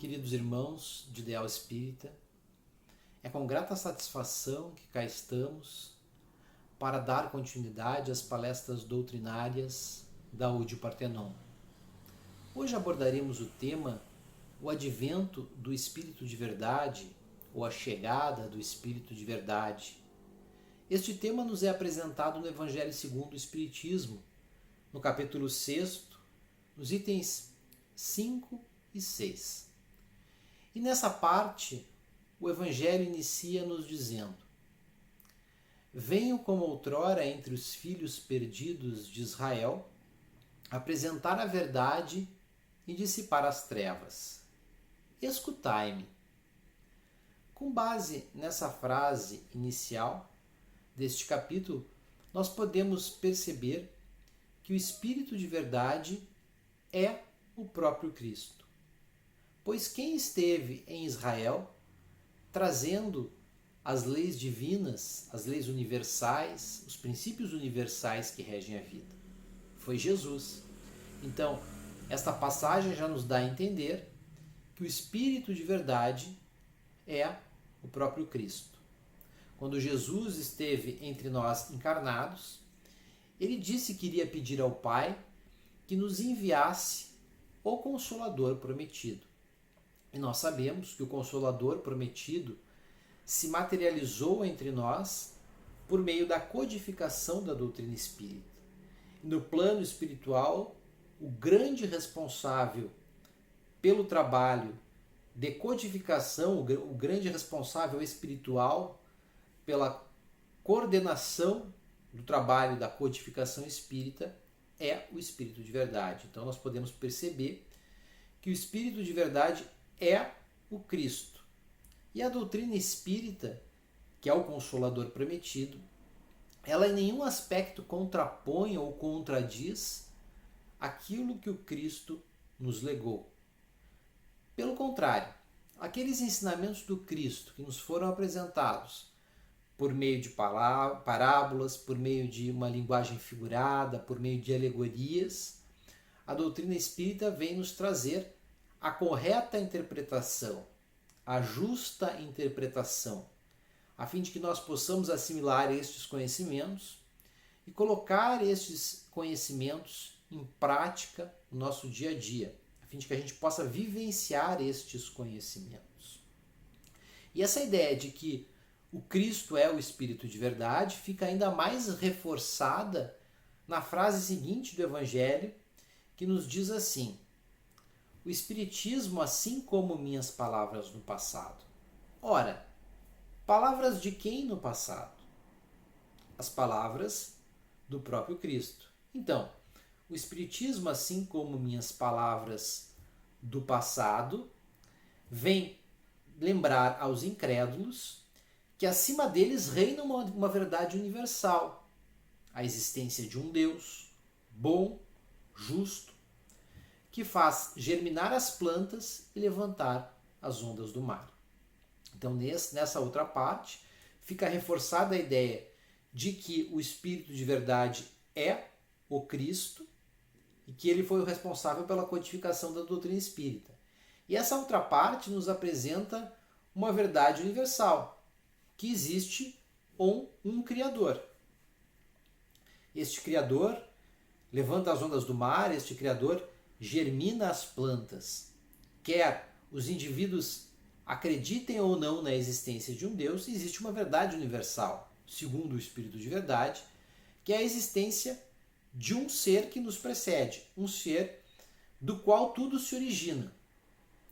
queridos irmãos de Ideal Espírita, é com grata satisfação que cá estamos para dar continuidade às palestras doutrinárias da UDI Partenon. Hoje abordaremos o tema o advento do Espírito de Verdade ou a chegada do Espírito de Verdade. Este tema nos é apresentado no Evangelho segundo o Espiritismo, no capítulo 6, nos itens 5 e 6. E nessa parte, o Evangelho inicia nos dizendo: venho como outrora entre os filhos perdidos de Israel, apresentar a verdade e dissipar as trevas. Escutai-me. Com base nessa frase inicial deste capítulo, nós podemos perceber que o Espírito de Verdade é o próprio Cristo. Pois quem esteve em Israel trazendo as leis divinas, as leis universais, os princípios universais que regem a vida? Foi Jesus. Então, esta passagem já nos dá a entender que o Espírito de Verdade é o próprio Cristo. Quando Jesus esteve entre nós encarnados, ele disse que iria pedir ao Pai que nos enviasse o Consolador prometido. E nós sabemos que o Consolador prometido se materializou entre nós por meio da codificação da doutrina espírita. No plano espiritual, o grande responsável pelo trabalho de codificação, o grande responsável espiritual pela coordenação do trabalho da codificação espírita é o Espírito de Verdade. Então nós podemos perceber que o Espírito de Verdade é o Cristo. E a doutrina espírita, que é o Consolador prometido, ela em nenhum aspecto contrapõe ou contradiz aquilo que o Cristo nos legou. Pelo contrário, aqueles ensinamentos do Cristo que nos foram apresentados por meio de parábolas, por meio de uma linguagem figurada, por meio de alegorias, a doutrina espírita vem nos trazer a correta interpretação, a justa interpretação, a fim de que nós possamos assimilar estes conhecimentos e colocar estes conhecimentos em prática no nosso dia a dia, a fim de que a gente possa vivenciar estes conhecimentos. E essa ideia de que o Cristo é o Espírito de Verdade fica ainda mais reforçada na frase seguinte do Evangelho, que nos diz assim: o Espiritismo, assim como minhas palavras no passado. Ora, palavras de quem no passado? As palavras do próprio Cristo. Então, o Espiritismo, assim como minhas palavras do passado, vem lembrar aos incrédulos que acima deles reina uma verdade universal, a existência de um Deus bom, justo, que faz germinar as plantas e levantar as ondas do mar. Então, nessa outra parte, fica reforçada a ideia de que o Espírito de Verdade é o Cristo e que ele foi o responsável pela codificação da doutrina espírita. E essa outra parte nos apresenta uma verdade universal, que existe um Criador. Este Criador levanta as ondas do mar, este Criador germina as plantas. Quer os indivíduos acreditem ou não na existência de um Deus, existe uma verdade universal, segundo o Espírito de Verdade, que é a existência de um ser que nos precede, um ser do qual tudo se origina.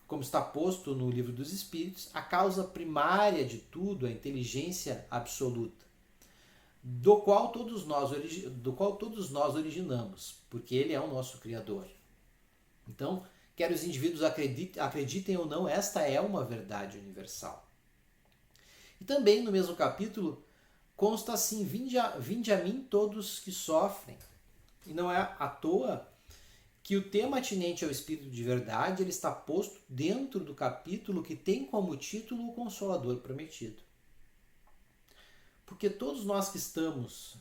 Como está posto no Livro dos Espíritos, a causa primária de tudo, a inteligência absoluta, do qual todos nós originamos, porque ele é o nosso Criador. Então, quer os indivíduos acreditem ou não, esta é uma verdade universal. E também no mesmo capítulo consta assim: vinde a mim todos que sofrem. E não é à toa que o tema atinente ao Espírito de Verdade ele está posto dentro do capítulo que tem como título o Consolador Prometido. Porque todos nós que estamos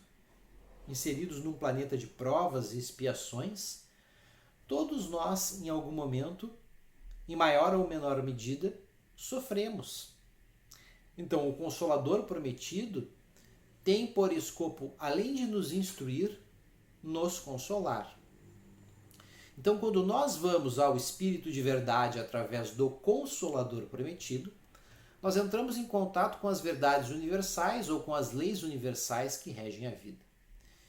inseridos num planeta de provas e expiações, todos nós, em algum momento, em maior ou menor medida, sofremos. Então, o Consolador prometido tem por escopo, além de nos instruir, nos consolar. Então, quando nós vamos ao Espírito de verdade através do Consolador prometido, nós entramos em contato com as verdades universais ou com as leis universais que regem a vida.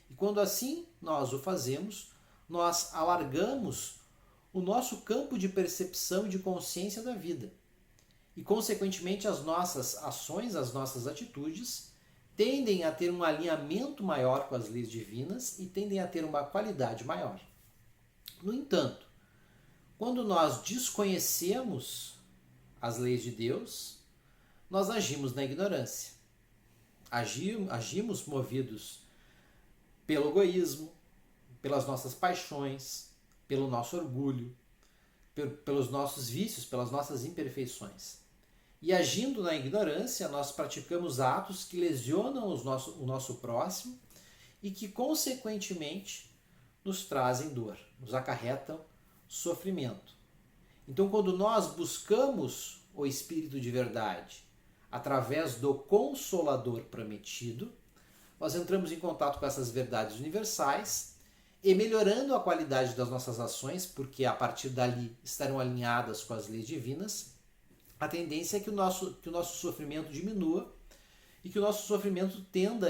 E quando assim nós o fazemos, nós alargamos o nosso campo de percepção e de consciência da vida. E, consequentemente, as nossas ações, as nossas atitudes, tendem a ter um alinhamento maior com as leis divinas e tendem a ter uma qualidade maior. No entanto, quando nós desconhecemos as leis de Deus, nós agimos na ignorância. Agimos movidos pelo egoísmo, pelas nossas paixões, pelo nosso orgulho, pelos nossos vícios, pelas nossas imperfeições. E agindo na ignorância, nós praticamos atos que lesionam o nosso próximo e que, consequentemente, nos trazem dor, nos acarretam sofrimento. Então, quando nós buscamos o Espírito de verdade através do Consolador prometido, nós entramos em contato com essas verdades universais e, melhorando a qualidade das nossas ações, porque a partir dali estarão alinhadas com as leis divinas, a tendência é que o nosso sofrimento diminua e que o nosso sofrimento tenda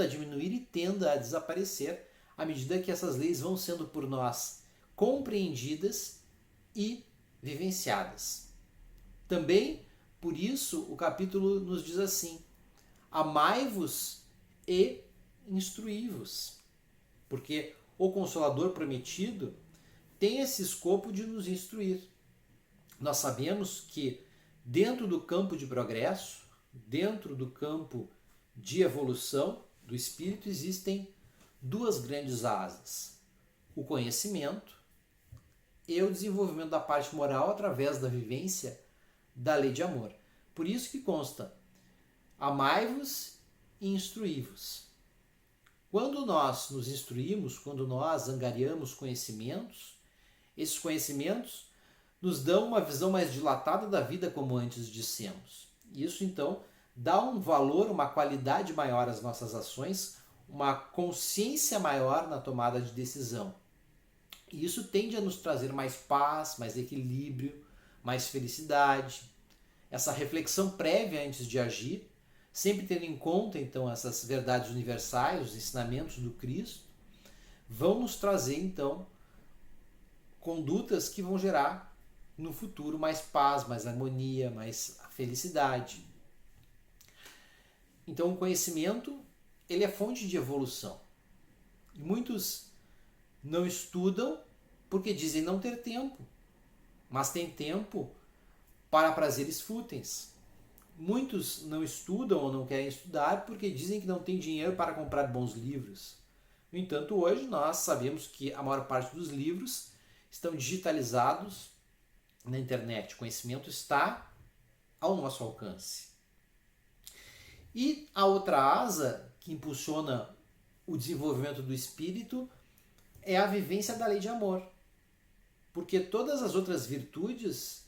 a diminuir e tenda a desaparecer à medida que essas leis vão sendo por nós compreendidas e vivenciadas. Também, por isso, o capítulo nos diz assim: amai-vos e instruí-vos. Porque o Consolador prometido tem esse escopo de nos instruir. Nós sabemos que dentro do campo de progresso, dentro do campo de evolução do espírito, existem duas grandes asas: o conhecimento e o desenvolvimento da parte moral através da vivência da lei de amor. Por isso que consta: amai-vos e instruí-vos. Quando nós nos instruímos, quando nós angariamos conhecimentos, esses conhecimentos nos dão uma visão mais dilatada da vida, como antes dissemos. Isso, então, dá um valor, uma qualidade maior às nossas ações, uma consciência maior na tomada de decisão. E isso tende a nos trazer mais paz, mais equilíbrio, mais felicidade. Essa reflexão prévia antes de agir, sempre tendo em conta, então, essas verdades universais, os ensinamentos do Cristo, vão nos trazer, então, condutas que vão gerar no futuro mais paz, mais harmonia, mais felicidade. Então, o conhecimento, ele é fonte de evolução. E muitos não estudam porque dizem não ter tempo, mas tem tempo para prazeres fúteis. Muitos não estudam ou não querem estudar porque dizem que não tem dinheiro para comprar bons livros. No entanto, hoje nós sabemos que a maior parte dos livros estão digitalizados na internet. O conhecimento está ao nosso alcance. E a outra asa que impulsiona o desenvolvimento do espírito é a vivência da lei de amor. Porque todas as outras virtudes,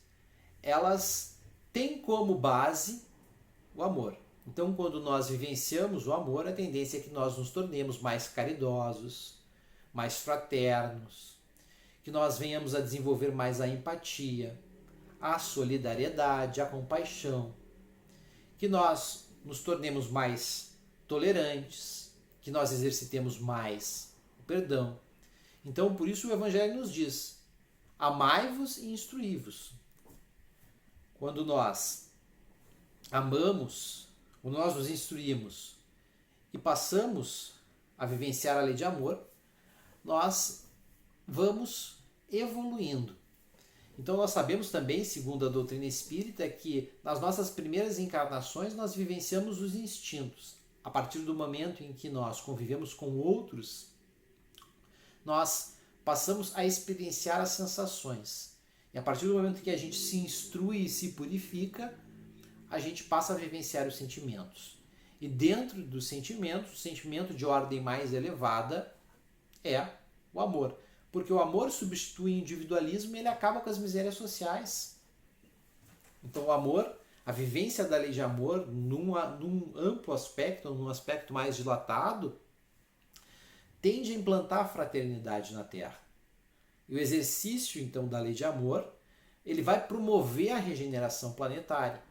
elas têm como base o amor. Então, quando nós vivenciamos o amor, a tendência é que nós nos tornemos mais caridosos, mais fraternos, que nós venhamos a desenvolver mais a empatia, a solidariedade, a compaixão, que nós nos tornemos mais tolerantes, que nós exercitemos mais o perdão. Então, por isso o Evangelho nos diz: amai-vos e instruí-vos. Quando nós amamos, quando nós nos instruímos e passamos a vivenciar a lei de amor, nós vamos evoluindo. Então nós sabemos também, segundo a doutrina espírita, que nas nossas primeiras encarnações nós vivenciamos os instintos. A partir do momento em que nós convivemos com outros, nós passamos a experienciar as sensações. E a partir do momento que a gente se instrui e se purifica, a gente passa a vivenciar os sentimentos. E dentro dos sentimentos, o sentimento de ordem mais elevada é o amor. Porque o amor substitui o individualismo e ele acaba com as misérias sociais. Então o amor, a vivência da lei de amor num amplo aspecto, num aspecto mais dilatado, tende a implantar a fraternidade na Terra. E o exercício, então, da lei de amor, ele vai promover a regeneração planetária.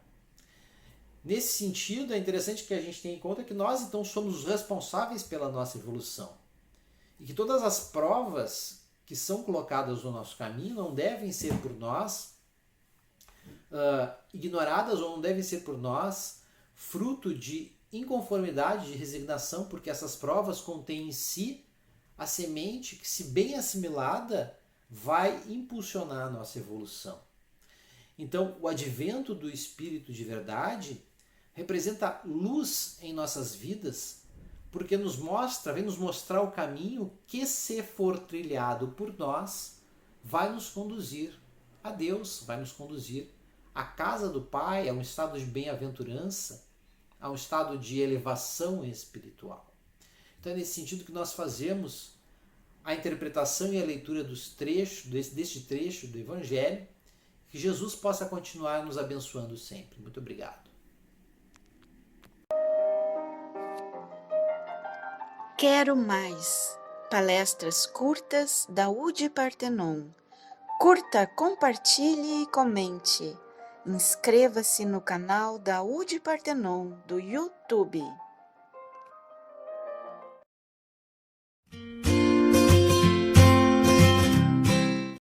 Nesse sentido, é interessante que a gente tenha em conta que nós, então, somos os responsáveis pela nossa evolução. E que todas as provas que são colocadas no nosso caminho não devem ser por nós ignoradas, ou não devem ser por nós fruto de inconformidade, de resignação, porque essas provas contêm em si a semente que, se bem assimilada, vai impulsionar a nossa evolução. Então, o advento do Espírito de verdade representa luz em nossas vidas, porque vem nos mostrar o caminho que, se for trilhado por nós, vai nos conduzir a Deus, vai nos conduzir à casa do Pai, a um estado de bem-aventurança, a um estado de elevação espiritual. Então é nesse sentido que nós fazemos a interpretação e a leitura dos trechos, deste trecho do Evangelho. Que Jesus possa continuar nos abençoando sempre. Muito obrigado. Quero mais palestras curtas da UD Partenon. Curta, compartilhe e comente. Inscreva-se no canal da UD Partenon do YouTube.